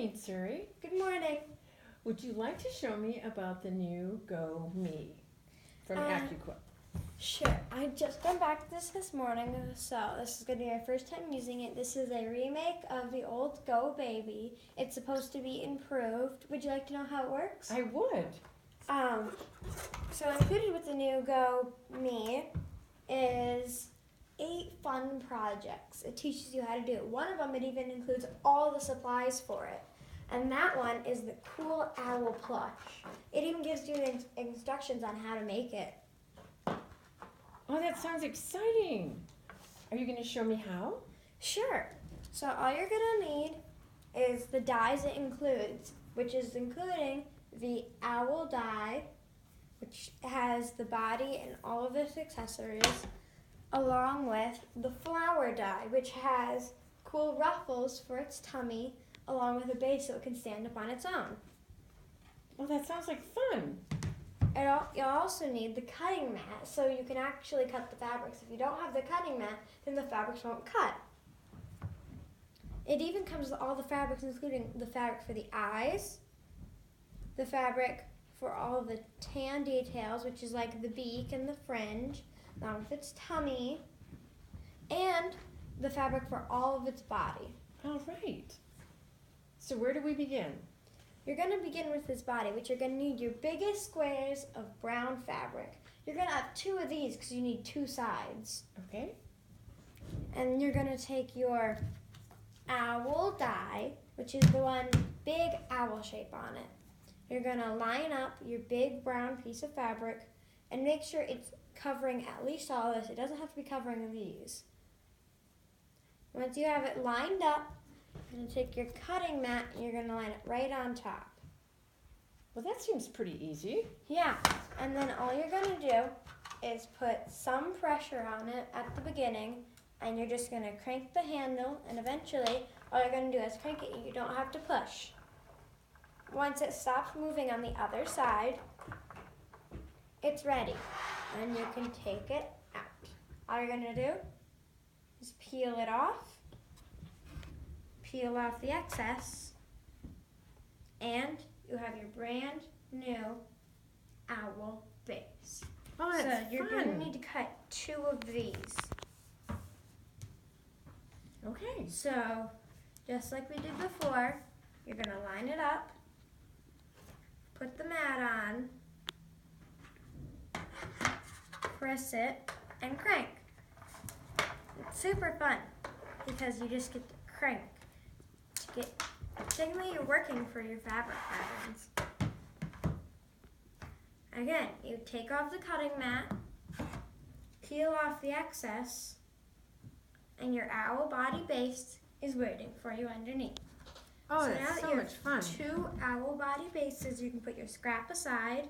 morning, Suri. Good morning. Would you like to show me about the new Go Me from Accuquilt? Sure. I just got back to this morning, so this is going to be my first time using it. This is a remake of the old Go Baby. It's supposed to be improved. Would you like to know how it works? I would. So included with the new Go Me is 8 fun projects. It teaches you how to do it. One of them, it even includes all the supplies for it. And that one is the cool owl plush. It even gives you instructions on how to make it. Oh, that sounds exciting. Are you going to show me how? Sure. So all you're going to need is the dies it includes, which is including the owl die, which has the body and all of its accessories, along with the flower die, which has cool ruffles for its tummy, along with a base so it can stand up on its own. Oh, that sounds like fun. You'll also need the cutting mat so you can actually cut the fabrics. If you don't have the cutting mat, then the fabrics won't cut. It even comes with all the fabrics, including the fabric for the eyes, the fabric for all the tan details, which is like the beak and the fringe, along with its tummy, and the fabric for all of its body. All right. So where do we begin? You're going to begin with this body, which you're going to need your biggest squares of brown fabric. You're going to have 2 of these because you need 2 sides. Okay. And you're going to take your owl die, which is the one big owl shape on it. You're going to line up your big brown piece of fabric and make sure it's covering at least all of this. It doesn't have to be covering these. Once you have it lined up, you're going to take your cutting mat and you're going to line it right on top. Well, that seems pretty easy. Yeah, and then all you're going to do is put some pressure on it at the beginning, and you're just going to crank the handle, and eventually all you're going to do is crank it. You don't have to push. Once it stops moving on the other side, it's ready, and you can take it out. All you're going to do is peel it off. Peel off the excess, and you have your brand new owl base. Oh, that's so you're fun. going to need to cut 2 of these. Okay. So, just like we did before, you're going to line it up, put the mat on, press it, and crank. It's super fun because you just get to crank. Technically, you're working for your fabric patterns. Again, you take off the cutting mat, peel off the excess, and your owl body base is waiting for you underneath. Oh, So now that's that so you much fun. have 2 owl body bases, you can put your scrap aside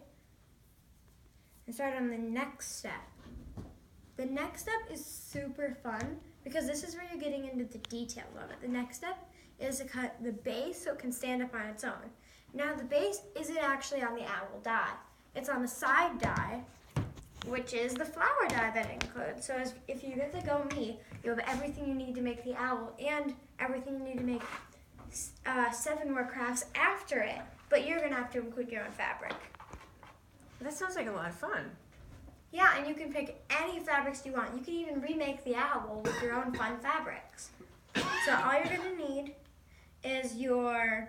and start on the next step. The next step is super fun because this is where you're getting into the details of it. The next step is to cut the base so it can stand up on its own. Now the base isn't actually on the owl die. It's on the side die, which is the flower die that it includes. So if you get the Go Me, you have everything you need to make the owl and everything you need to make 7 more crafts after it. But you're going to have to include your own fabric. That sounds like a lot of fun. Yeah, and you can pick any fabrics you want. You can even remake the owl with your own fun fabrics. So all you're going to need is your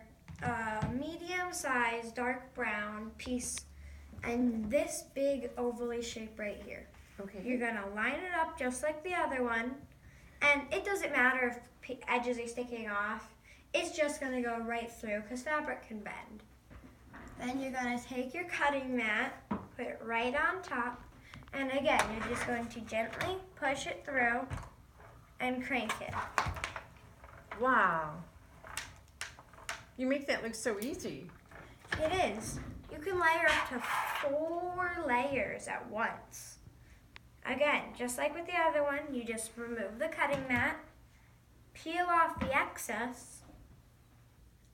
medium-sized dark brown piece and this big ovally shape right here. Okay. You're going to line it up just like the other one, and it doesn't matter if edges are sticking off. It's just going to go right through because fabric can bend. Then you're going to take your cutting mat, put it right on top, and again, you're just going to gently push it through and crank it. Wow. You make that look so easy. It is. You can layer up to 4 layers at once. Again, just like with the other one, you just remove the cutting mat, peel off the excess,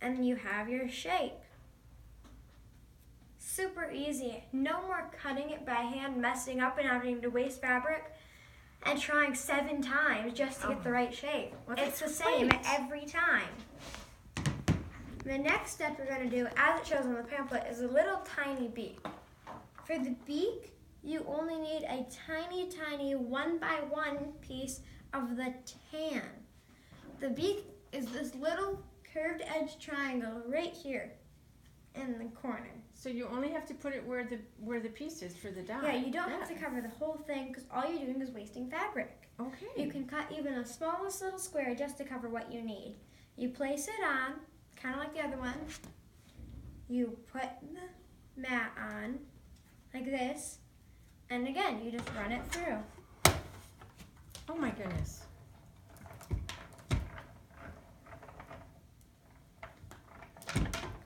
and you have your shape. Super easy. No more cutting it by hand, messing up and having to waste fabric and trying 7 times just to get the right shape. Well, It's the that's same great. every time. The next step you're going to do, as it shows on the pamphlet, is a little tiny beak. For the beak, you only need a tiny, tiny 1x1 piece of the tan. The beak is this little curved edge triangle right here in the corner. So you only have to put it where the piece is for the dye. Yeah, you don't have to cover the whole thing because all you're doing is wasting fabric. Okay. You can cut even a smallest little square just to cover what you need. You place it on, kind of like the other one. You put the mat on like this, and again, you just run it through. Oh my goodness.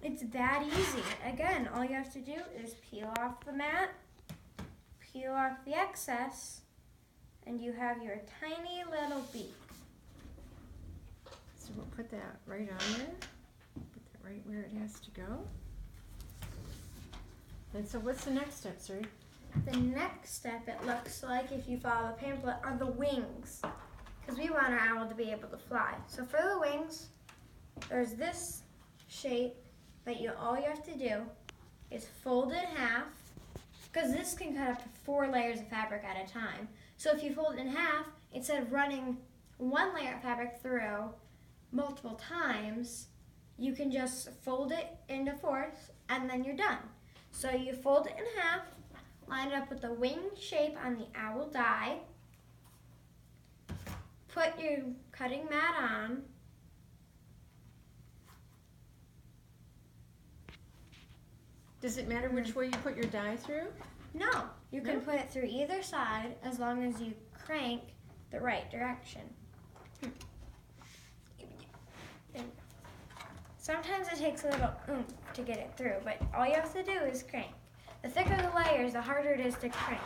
It's that easy. Again, all you have to do is peel off the mat, peel off the excess, and you have your tiny little beak. So we'll put that right on there. Put that right where it has to go. And so what's the next step, Suri? The next step, it looks like, if you follow the pamphlet, are the wings. Because we want our owl to be able to fly. So for the wings, there's this shape that all you have to do is fold it in half, because this can cut up to 4 layers of fabric at a time. So if you fold it in half, instead of running 1 layer of fabric through multiple times, you can just fold it into 4s and then you're done. So you fold it in half, line it up with the wing shape on the owl die, put your cutting mat on, Does it matter which way you put your dye through? no, you can No? put it through either side as long as you crank the right direction. Sometimes it takes a little oomph to get it through, but all you have to do is crank. The thicker the layers, the harder it is to crank.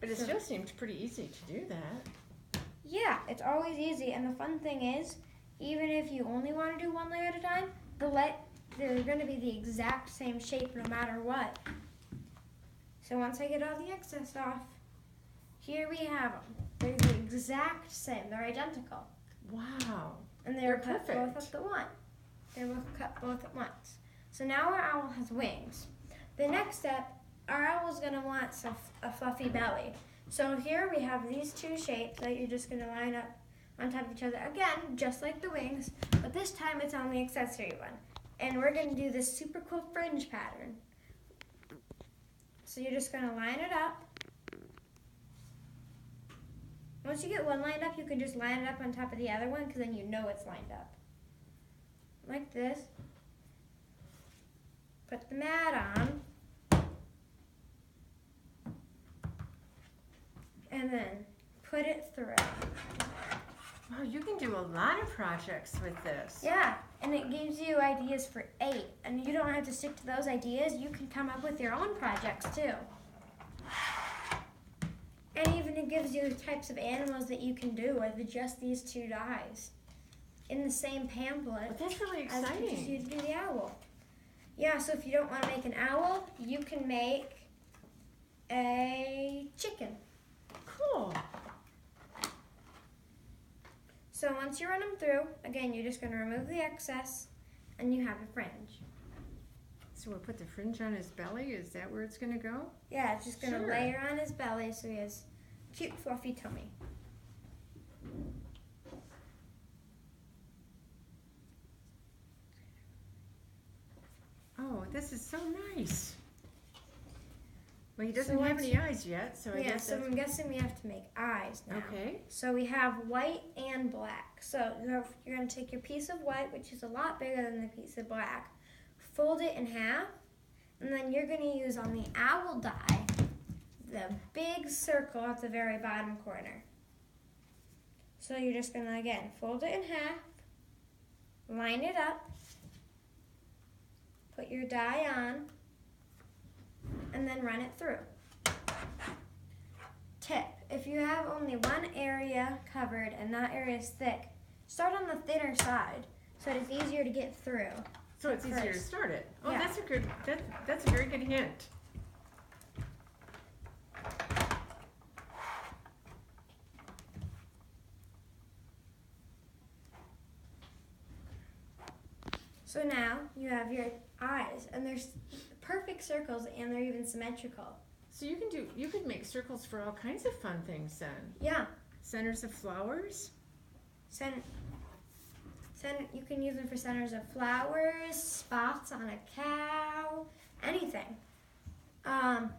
But it still seems pretty easy to do that. Yeah, it's always easy, and the fun thing is, even if you only want to do 1 layer at a time, they're going to be the exact same shape no matter what. So once I get all the excess off, here we have them. They're the exact same. They're identical. Wow. And they're They're cut both perfect. at the one. They were cut both at once. So now our owl has wings. The next step, our owl's going to want a fluffy belly. So here we have these 2 shapes that you're just going to line up on top of each other. Again, just like the wings, but this time it's on the accessory one. And we're going to do this super cool fringe pattern. So you're just going to line it up. Once you get one lined up, you can just line it up on top of the other one because then you know it's lined up. Like this. Put the mat on. And then put it through. Wow, you can do a lot of projects with this. Yeah, and it gives you ideas for 8. And you don't have to stick to those ideas. You can come up with your own projects too. And even it gives you types of animals that you can do with just these 2 dyes in the same pamphlet. But that's really As it teaches exciting. you to do the owl. Yeah, so if you don't want to make an owl, you can make a chicken. Cool. So once you run them through, again, you're just going to remove the excess and you have a fringe. So we'll put the fringe on his belly. Is that where it's going to go? Yeah, it's just going to Sure. layer on his belly so he has cute fluffy tummy. Oh, this is so nice. Well, he doesn't So have once- any eyes yet, so I Yeah, guess so that's... I'm guessing we have to make eyes now. Okay. So we have white and black. So now you're going to take your piece of white, which is a lot bigger than the piece of black, fold it in half, and then you're going to use on the owl die the big circle at the very bottom corner. So you're just going to, again, fold it in half, line it up, put your die on, and then run it through. Tip, if you have only one area covered and that area is thick, start on the thinner side so that it's easier to get through. So it's easier to First. start it. Oh, Yeah. that's a very good hint. So now you have your eyes, and they're perfect circles, and they're even symmetrical. So you can make circles for all kinds of fun things then. Yeah. Centers of flowers. You can use them for centers of flowers, spots on a cow, anything.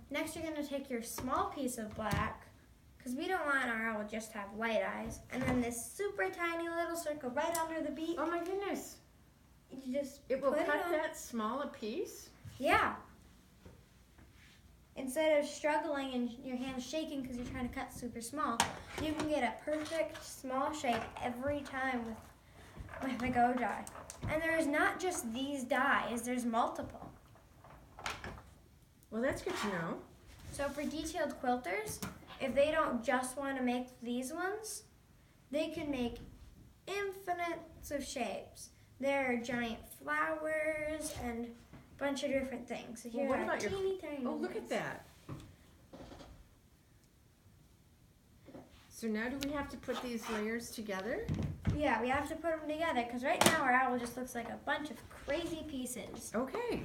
Next, you're going to take your small piece of black, because we don't want our owl just to have white eyes, and then this super tiny little circle right under the beak. Oh my goodness. You just It will put cut it on. that small a piece? Yeah. Instead of struggling and your hands shaking because you're trying to cut super small, you can get a perfect small shape every time with the Go die. And there's not just these dies, there's multiple. Well, that's good to know. So for detailed quilters, if they don't just want to make these ones, they can make infinites of shapes. There are giant flowers and a bunch of different things. So here Well, what are about your- teeny tiny Oh, look at ones. that. So now do we have to put these layers together? Yeah, we have to put them together because right now our owl just looks like a bunch of crazy pieces. Okay.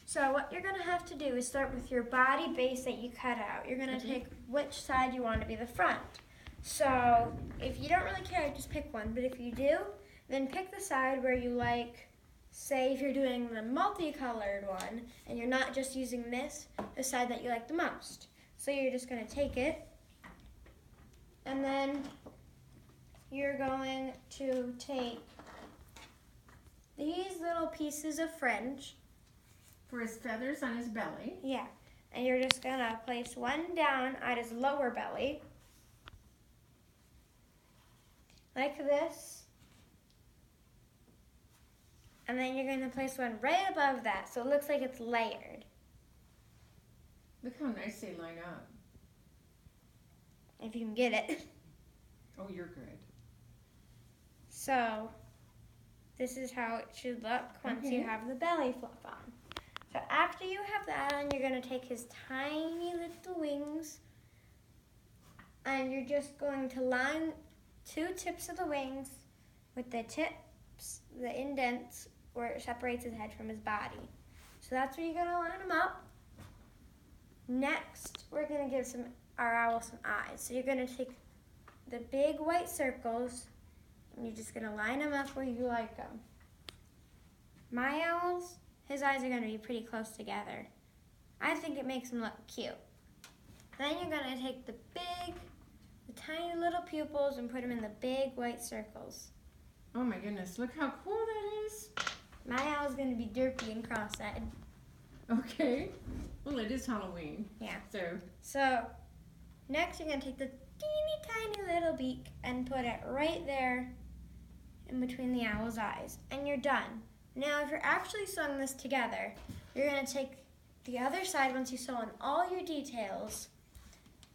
So what you're going to have to do is start with your body base that you cut out. You're going to take which side you want to be the front. So if you don't really care, just pick one. But if you do, then pick the side where you like, say if you're doing the multicolored one and you're not just using this, the side that you like the most. So you're just going to take it and then you're going to take these little pieces of fringe. For his feathers on his belly. Yeah. And you're just going to place one down at his lower belly. Like this. And then you're going to place one right above that so it looks like it's layered. Look how nice they line up. If you can get it. Oh, you're good. So, this is how it should look once you have the belly fluff on. So after you have that on, you're going to take his tiny little wings and you're just going to line two tips of the wings with the tips, the indents where it separates his head from his body. So that's where you're going to line them up. Next, we're going to give our owl some eyes. So you're going to take the big white circles and you're just going to line them up where you like them. My owl's, his eyes are going to be pretty close together. I think it makes him look cute. Then you're going to take the tiny little pupils and put them in the big white circles. Oh my goodness, look how cool that is. My owl's going to be derpy and cross-eyed. Okay. Well, it is Halloween. Yeah. So, Next you're going to take the teeny tiny little beak and put it right there in between the owl's eyes. And you're done. Now, if you're actually sewing this together, you're going to take the other side once you sew in all your details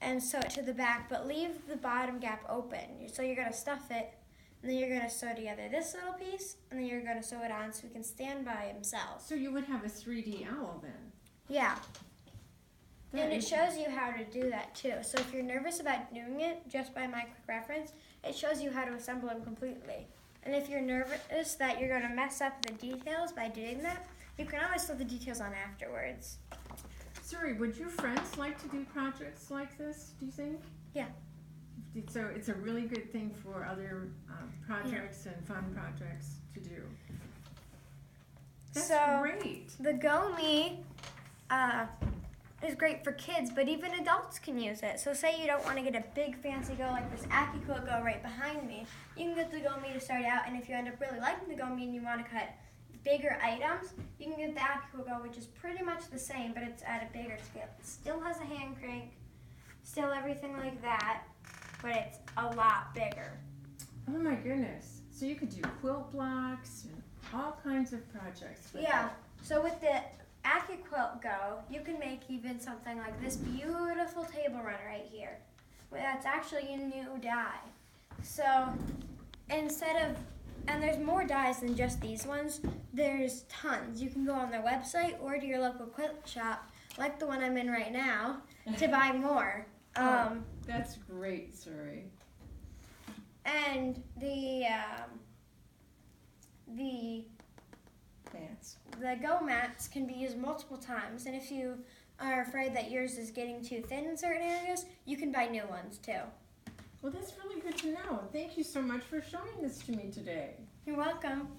and sew it to the back, but leave the bottom gap open. So you're going to stuff it, and then you're going to sew together this little piece, and then you're going to sew it on so he can stand by himself. so you would have a 3D owl then. Yeah. That And it is- shows you how to do that too. So if you're nervous about doing it, just by my quick reference, it shows you how to assemble them completely. And if you're nervous that you're going to mess up the details by doing that, you can always sew the details on afterwards. Suri, would your friends like to do projects like this, do you think? Yeah. So it's a really good thing for other projects and fun projects to do. That's So, great. The Go Me is great for kids, but even adults can use it. So say you don't want to get a big fancy Go like this Accuquilt Go right behind me. You can get the Go Me to start out, and if you end up really liking the Go Me and you want to cut bigger items, you can get the Accuquilt Go, which is pretty much the same, but it's at a bigger scale. It still has a hand crank, still everything like that, but it's a lot bigger. Oh my goodness. So you could do quilt blocks and all kinds of projects with Yeah, it. so with the Accuquilt Go, you can make even something like this beautiful table runner right here. Well, that's actually a new die. So instead of, and there's more dies than just these ones, there's tons. You can go on their website or to your local quilt shop, like the one I'm in right now, to buy more. That's great, Suri. And the Mats. Go mats can be used multiple times, and if you are afraid that yours is getting too thin in certain areas, you can buy new ones too. Well, that's really good to know. Thank you so much for showing this to me today. You're welcome.